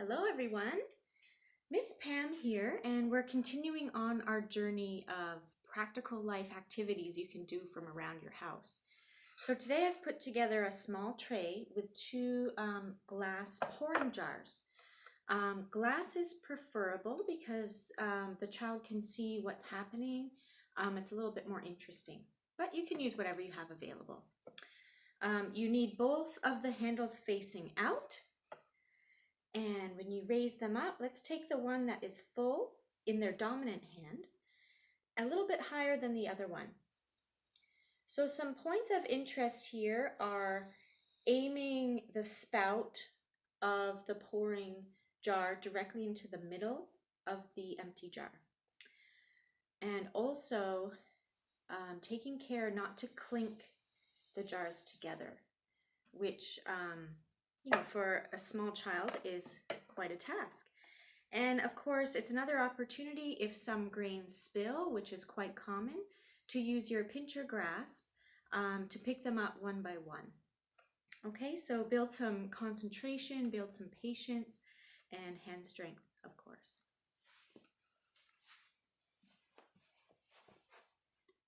Hello everyone, Miss Pam here, and we're continuing on our journey of practical life activities you can do from around your house. So today I've put together a small tray with two glass pouring jars. Glass is preferable because the child can see what's happening. It's a little bit more interesting, but you can use whatever you have available. You need both of the handles facing out. And when you raise them up, let's take the one that is full in their dominant hand, a little bit higher than the other one. So some points of interest here are aiming the spout of the pouring jar directly into the middle of the empty jar. And also taking care not to clink the jars together, which for a small child is quite a task. And of course, it's another opportunity if some grains spill, which is quite common, to use your pincher grasp to pick them up one by one. Okay, so build some concentration, build some patience, and hand strength, of course.